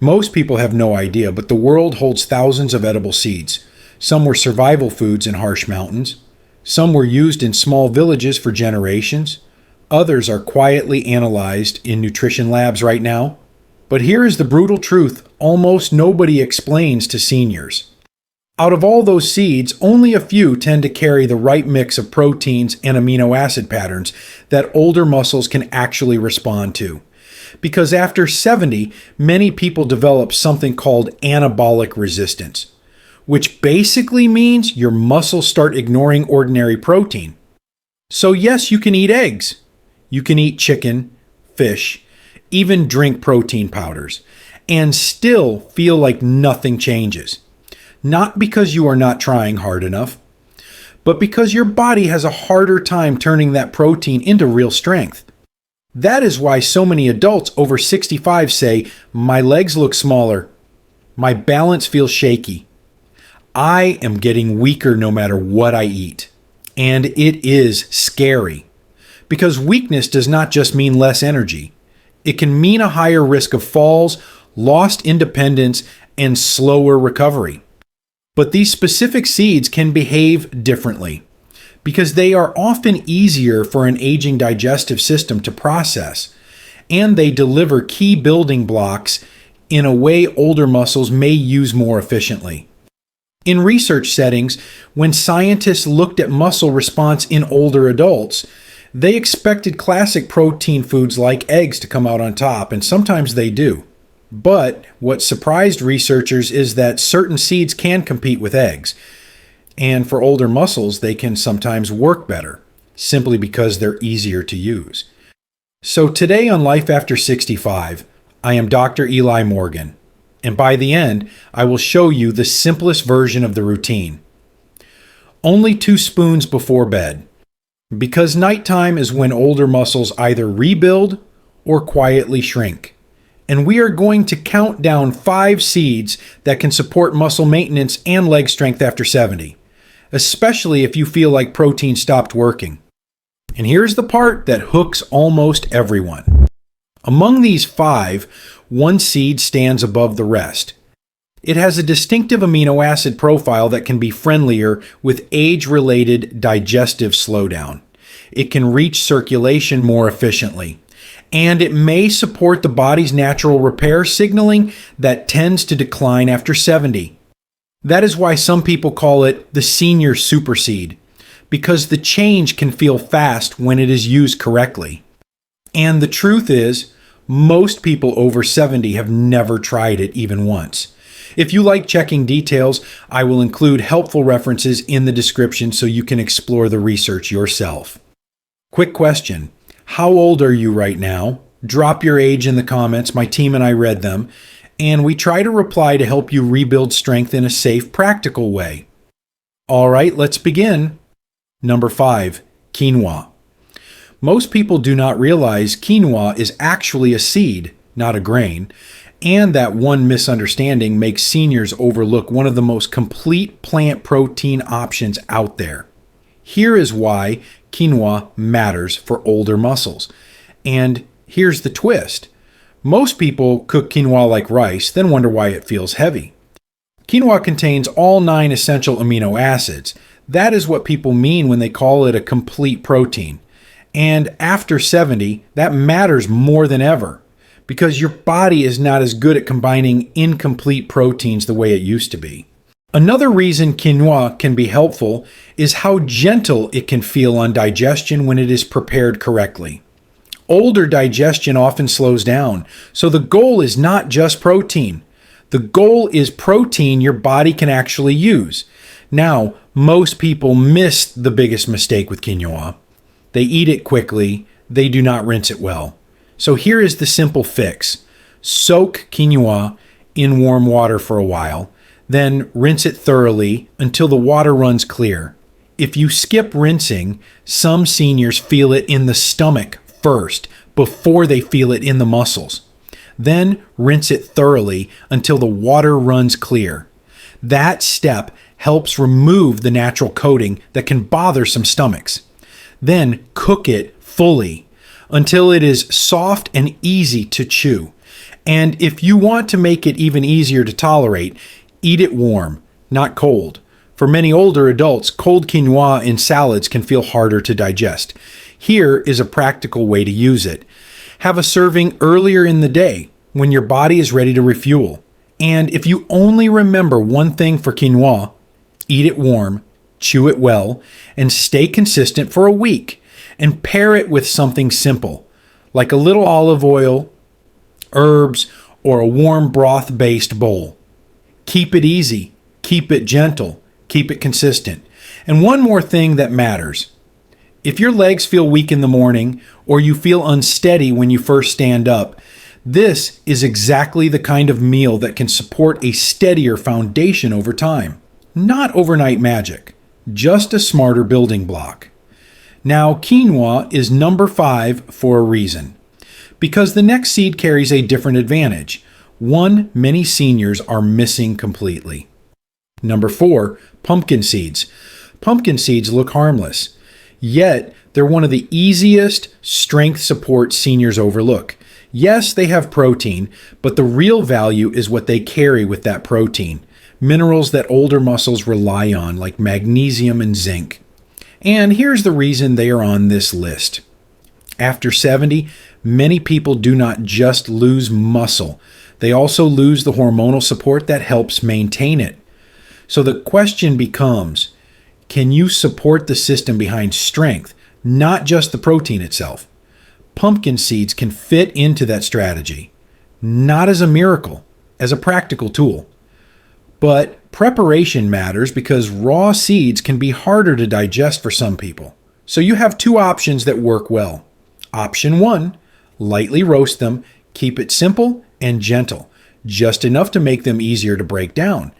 Most people have no idea, but the world holds thousands of edible seeds. Some were survival foods in harsh mountains. Some were used in small villages for generations. Others are quietly analyzed in nutrition labs right now. But here is the brutal truth almost nobody explains to seniors. Out of all those seeds, only a few tend to carry the right mix of proteins and amino acid patterns that older muscles can actually respond to. Because after 70, many people develop something called anabolic resistance, which basically means your muscles start ignoring ordinary protein. So yes, you can eat eggs. You can eat chicken, fish, even drink protein powders, and still feel like nothing changes. Not because you are not trying hard enough, but because your body has a harder time turning that protein into real strength. That is why so many adults over 65 say, "My legs look smaller. My balance feels shaky. I am getting weaker no matter what I eat." And it is scary. Because weakness does not just mean less energy. It can mean a higher risk of falls, lost independence, and slower recovery. But these specific seeds can behave differently because they are often easier for an aging digestive system to process, and they deliver key building blocks in a way older muscles may use more efficiently. In research settings, when scientists looked at muscle response in older adults, they expected classic protein foods like eggs to come out on top, and sometimes they do. But what surprised researchers is that certain seeds can compete with eggs. And for older muscles, they can sometimes work better, simply because they're easier to use. So today on Life After 65, I am Dr. Eli Morgan. And by the end, I will show you the simplest version of the routine. Only 2 spoons before bed. Because nighttime is when older muscles either rebuild or quietly shrink. And we are going to count down 5 seeds that can support muscle maintenance and leg strength after 70, especially if you feel like protein stopped working. And here's the part that hooks almost everyone. Among these 5, one seed stands above the rest. It has a distinctive amino acid profile that can be friendlier with age-related digestive slowdown. It can reach circulation more efficiently. And it may support the body's natural repair signaling that tends to decline after 70. That is why some people call it the senior superseed, because the change can feel fast when it is used correctly. And the truth is, most people over 70 have never tried it even once. If you like checking details, I will include helpful references in the description so you can explore the research yourself. Quick question. How old are you right now? Drop your age in the comments. My team and I read them, and we try to reply to help you rebuild strength in a safe, practical way. All right, let's begin. Number 5, quinoa. Most people do not realize quinoa is actually a seed, not a grain, and that one misunderstanding makes seniors overlook one of the most complete plant protein options out there. Here is why quinoa matters for older muscles. And here's the twist. Most people cook quinoa like rice, then wonder why it feels heavy. Quinoa contains all 9 essential amino acids. That is what people mean when they call it a complete protein. And after 70, that matters more than ever, because your body is not as good at combining incomplete proteins the way it used to be. Another reason quinoa can be helpful is how gentle it can feel on digestion when it is prepared correctly. Older digestion often slows down, so the goal is not just protein. The goal is protein your body can actually use. Now, most people miss the biggest mistake with quinoa. They eat it quickly, they do not rinse it well. So here is the simple fix. Soak quinoa in warm water for a while. Then rinse it thoroughly until the water runs clear. If you skip rinsing, some seniors feel it in the stomach first before they feel it in the muscles. Then rinse it thoroughly until the water runs clear. That step helps remove the natural coating that can bother some stomachs. Then cook it fully until it is soft and easy to chew. And if you want to make it even easier to tolerate, eat it warm, not cold. For many older adults, cold quinoa in salads can feel harder to digest. Here is a practical way to use it. Have a serving earlier in the day when your body is ready to refuel. And if you only remember one thing for quinoa, eat it warm, chew it well, and stay consistent for a week. And pair it with something simple, like a little olive oil, herbs, or a warm broth-based bowl. Keep it easy, keep it gentle, keep it consistent. And one more thing that matters. If your legs feel weak in the morning or you feel unsteady when you first stand up, this is exactly the kind of meal that can support a steadier foundation over time. Not overnight magic, just a smarter building block. Now, quinoa is number 5 for a reason. Because the next seed carries a different advantage, one many seniors are missing completely. Number 4, pumpkin seeds. Pumpkin seeds look harmless, yet they're one of the easiest strength support seniors overlook. Yes, they have protein, but the real value is what they carry with that protein. Minerals that older muscles rely on, like magnesium and zinc. And here's the reason they are on this list. After 70, many people do not just lose muscle. They also lose the hormonal support that helps maintain it. So the question becomes, can you support the system behind strength, not just the protein itself? Pumpkin seeds can fit into that strategy, not as a miracle, as a practical tool. But preparation matters because raw seeds can be harder to digest for some people. So you have 2 options that work well. Option 1, lightly roast them, keep it simple and gentle, just enough to make them easier to break down.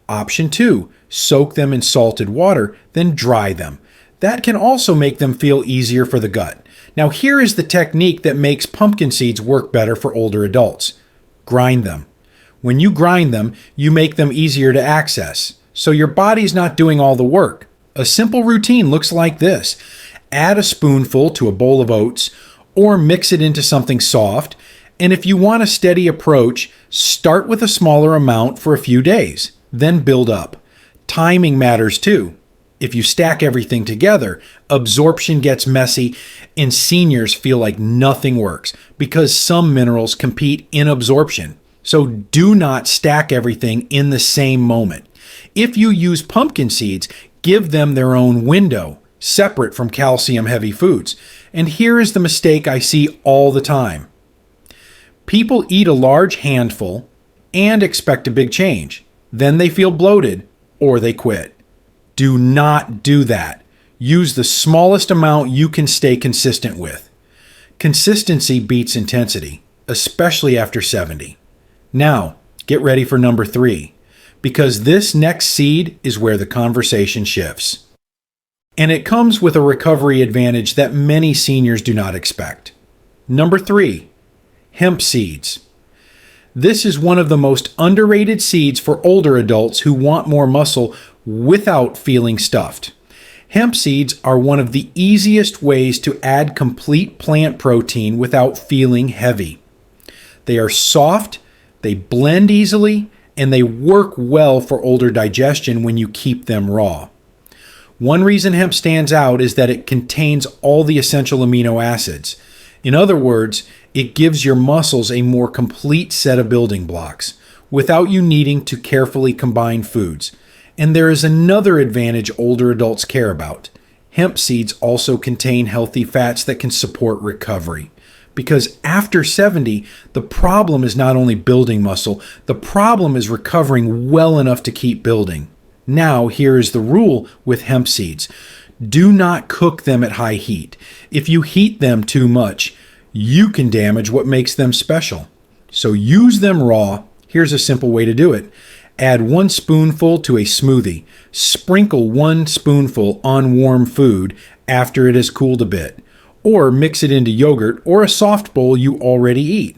Option 2, soak them in salted water, then dry them. That can also make them feel easier for the gut. Now here is the technique that makes pumpkin seeds work better for older adults. Grind them. When you grind them, you make them easier to access, so your body's not doing all the work. A simple routine looks like this. Add a spoonful to a bowl of oats, or mix it into something soft, and if you want a steady approach, start with a smaller amount for a few days, then build up. Timing matters too. If you stack everything together, absorption gets messy and seniors feel like nothing works because some minerals compete in absorption. So do not stack everything in the same moment. If you use pumpkin seeds, give them their own window, separate from calcium-heavy foods. And here is the mistake I see all the time. People eat a large handful and expect a big change. Then they feel bloated or they quit. Do not do that. Use the smallest amount you can stay consistent with. Consistency beats intensity, especially after 70. Now, get ready for number 3, because this next seed is where the conversation shifts. And it comes with a recovery advantage that many seniors do not expect. Number 3, hemp seeds. This is one of the most underrated seeds for older adults who want more muscle without feeling stuffed. Hemp seeds are one of the easiest ways to add complete plant protein without feeling heavy. They are soft, they blend easily, and they work well for older digestion when you keep them raw. One reason hemp stands out is that it contains all the essential amino acids. In other words, it gives your muscles a more complete set of building blocks without you needing to carefully combine foods. And there is another advantage older adults care about. Hemp seeds also contain healthy fats that can support recovery. Because after 70, the problem is not only building muscle, the problem is recovering well enough to keep building. Now, here is the rule with hemp seeds. Do not cook them at high heat. If you heat them too much, you can damage what makes them special. So use them raw. Here's a simple way to do it. Add 1 spoonful to a smoothie. Sprinkle 1 spoonful on warm food after it has cooled a bit. Or mix it into yogurt or a soft bowl you already eat.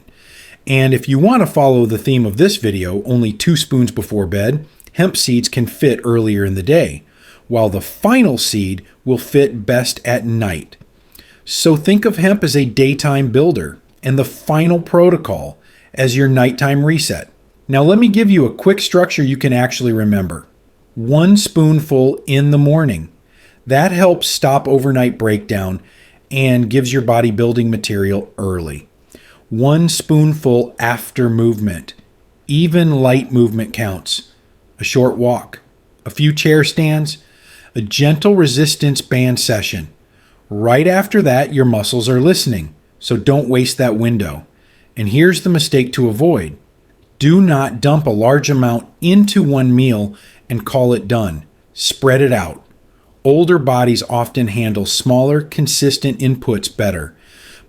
And if you want to follow the theme of this video, only 2 spoons before bed, hemp seeds can fit earlier in the day, while the final seed will fit best at night. So think of hemp as a daytime builder and the final protocol as your nighttime reset. Now let me give you a quick structure you can actually remember. 1 spoonful in the morning. That helps stop overnight breakdown and gives your body building material early. 1 spoonful after movement. Even light movement counts. A short walk, a few chair stands, a gentle resistance band session. Right after that, your muscles are listening, so don't waste that window. And here's the mistake to avoid. Do not dump a large amount into one meal and call it done. Spread it out. Older bodies often handle smaller, consistent inputs better.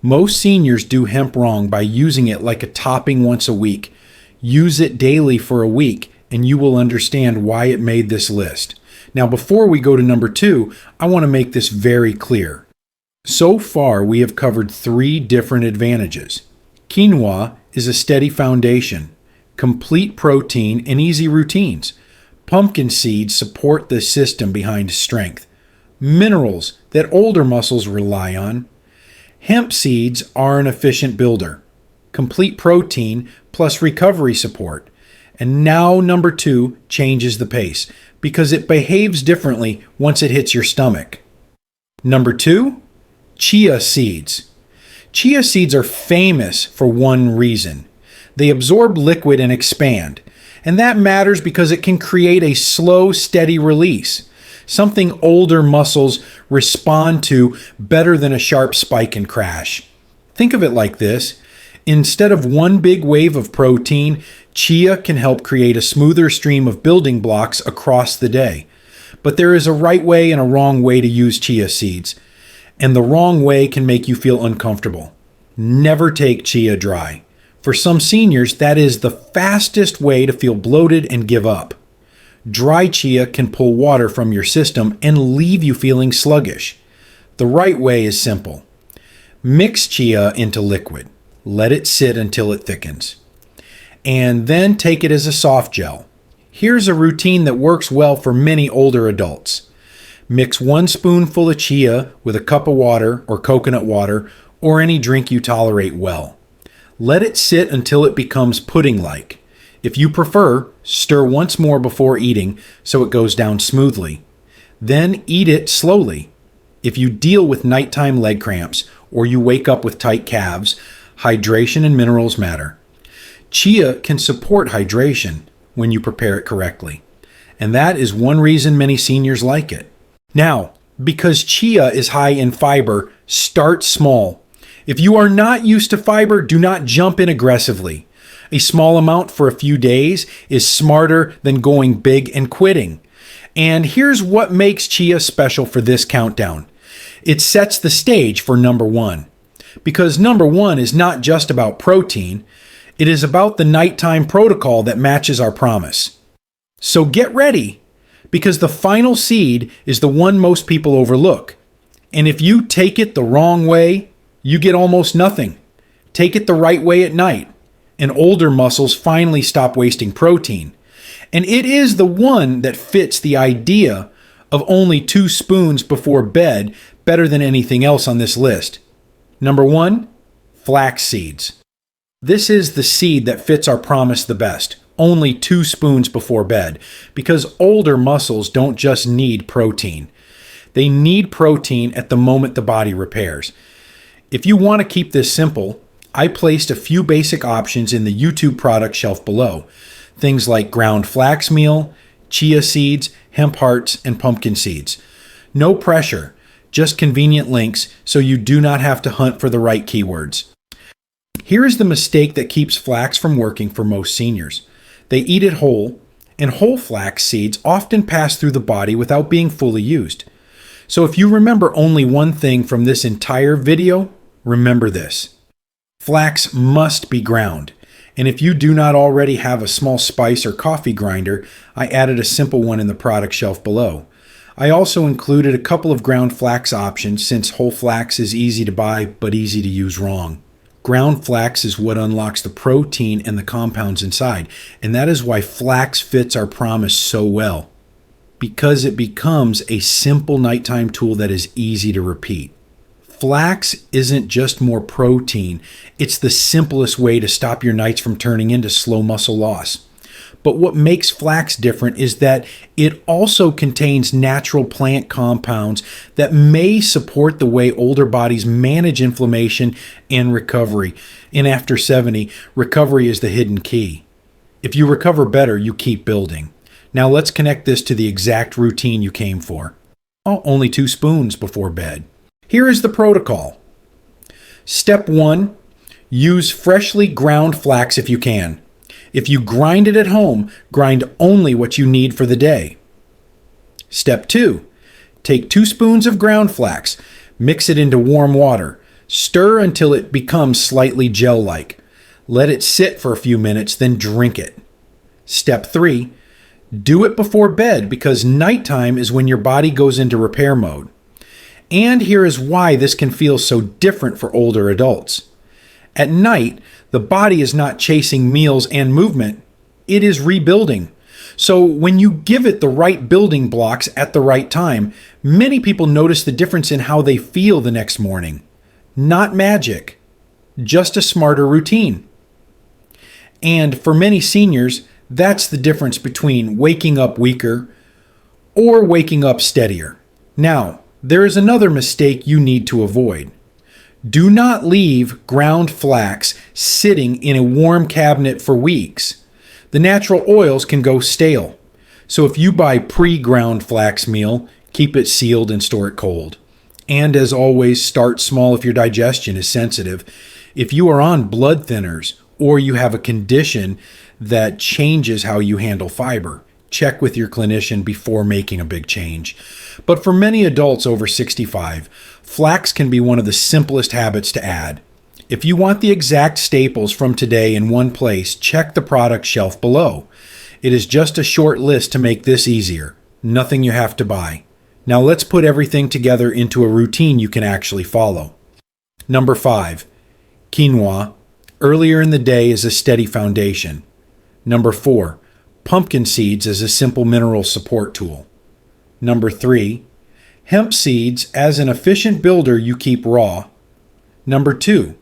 Most seniors do hemp wrong by using it like a topping once a week. Use it daily for a week, and you will understand why it made this list. Now, before we go to number 2, I want to make this very clear. So far, we have covered 3 different advantages. Quinoa is a steady foundation, complete protein, and easy routines. Pumpkin seeds support the system behind strength. Minerals that older muscles rely on. Hemp seeds are an efficient builder. Complete protein plus recovery support. And now number 2 changes the pace because it behaves differently once it hits your stomach. Number 2, chia seeds. Chia seeds are famous for one reason. They absorb liquid and expand. And that matters because it can create a slow, steady release. Something older muscles respond to better than a sharp spike and crash. Think of it like this. Instead of one big wave of protein, chia can help create a smoother stream of building blocks across the day. But there is a right way and a wrong way to use chia seeds. And the wrong way can make you feel uncomfortable. Never take chia dry. For some seniors, that is the fastest way to feel bloated and give up. Dry chia can pull water from your system and leave you feeling sluggish. The right way is simple. Mix chia into liquid. Let it sit until it thickens. And then take it as a soft gel. Here's a routine that works well for many older adults. Mix 1 spoonful of chia with a cup of water or coconut water or any drink you tolerate well. Let it sit until it becomes pudding-like. If you prefer, stir once more before eating so it goes down smoothly. Then eat it slowly. If you deal with nighttime leg cramps or you wake up with tight calves, hydration and minerals matter. Chia can support hydration when you prepare it correctly. And that is one reason many seniors like it. Now, because chia is high in fiber, start small. If you are not used to fiber, do not jump in aggressively. A small amount for a few days is smarter than going big and quitting. And here's what makes chia special for this countdown. It sets the stage for number 1. Because number 1 is not just about protein, it is about the nighttime protocol that matches our promise. So get ready, because the final seed is the one most people overlook. And if you take it the wrong way, you get almost nothing. Take it the right way at night, and older muscles finally stop wasting protein. And it is the one that fits the idea of only 2 spoons before bed better than anything else on this list. Number 1, flax seeds. This is the seed that fits our promise the best. Only 2 spoons before bed, because older muscles don't just need protein. They need protein at the moment the body repairs. If you want to keep this simple, I placed a few basic options in the YouTube product shelf below. Things like ground flax meal, chia seeds, hemp hearts, and pumpkin seeds. No pressure, just convenient links so you do not have to hunt for the right keywords. Here is the mistake that keeps flax from working for most seniors. They eat it whole, and whole flax seeds often pass through the body without being fully used. So if you remember only one thing from this entire video, remember this. Flax must be ground. And if you do not already have a small spice or coffee grinder, I added a simple one in the product shelf below. I also included a couple of ground flax options since whole flax is easy to buy but easy to use wrong. Ground flax is what unlocks the protein and the compounds inside, and that is why flax fits our promise so well, because it becomes a simple nighttime tool that is easy to repeat. Flax isn't just more protein, it's the simplest way to stop your nights from turning into slow muscle loss. But what makes flax different is that it also contains natural plant compounds that may support the way older bodies manage inflammation and recovery. And after 70, recovery is the hidden key. If you recover better, you keep building. Now let's connect this to the exact routine you came for. Only 2 spoons before bed. Here is the protocol. Step 1, use freshly ground flax if you can. If you grind it at home, grind only what you need for the day. Step 2, take 2 spoons of ground flax, mix it into warm water, stir until it becomes slightly gel-like. Let it sit for a few minutes, then drink it. Step 3, do it before bed because nighttime is when your body goes into repair mode. And here is why this can feel so different for older adults. At night, the body is not chasing meals and movement, it is rebuilding. So when you give it the right building blocks at the right time, many people notice the difference in how they feel the next morning. Not magic, just a smarter routine. And for many seniors, that's the difference between waking up weaker or waking up steadier. Now, there is another mistake you need to avoid. Do not leave ground flax sitting in a warm cabinet for weeks. The natural oils can go stale. So if you buy pre-ground flax meal, keep it sealed and store it cold. And as always, start small if your digestion is sensitive. If you are on blood thinners or you have a condition that changes how you handle fiber, check with your clinician before making a big change. But for many adults over 65, flax can be one of the simplest habits to add. If you want the exact staples from today in one place, check the product shelf below. It is just a short list to make this easier. Nothing you have to buy. Now let's put everything together into a routine you can actually follow. Number 5, quinoa. Earlier in the day is a steady foundation. Number 4, pumpkin seeds as a simple mineral support tool. Number 3, hemp seeds as an efficient builder you keep raw. Number 2,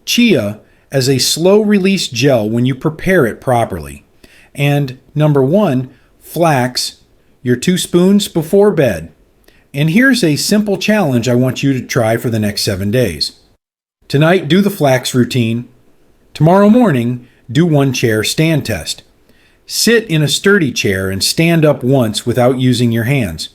chia as a slow-release gel when you prepare it properly. And number 1, flax, your 2 spoons before bed. And here's a simple challenge I want you to try for the next 7 days. Tonight, do the flax routine. Tomorrow morning, do 1 chair stand test. Sit in a sturdy chair and stand up once without using your hands.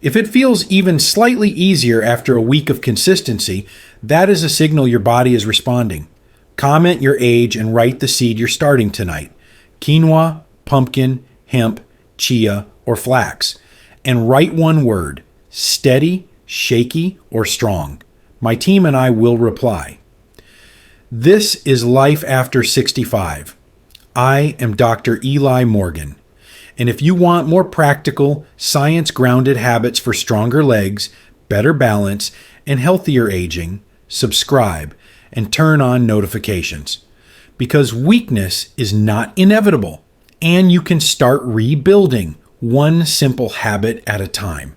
If it feels even slightly easier after a week of consistency, that is a signal your body is responding. Comment your age and write the seed you're starting tonight. Quinoa, pumpkin, hemp, chia, or flax. And write 1 word, steady, shaky, or strong. My team and I will reply. This is Life After 65. I am Dr. Eli Morgan. And if you want more practical, science-grounded habits for stronger legs, better balance, and healthier aging, subscribe and turn on notifications. Because weakness is not inevitable, and you can start rebuilding one simple habit at a time.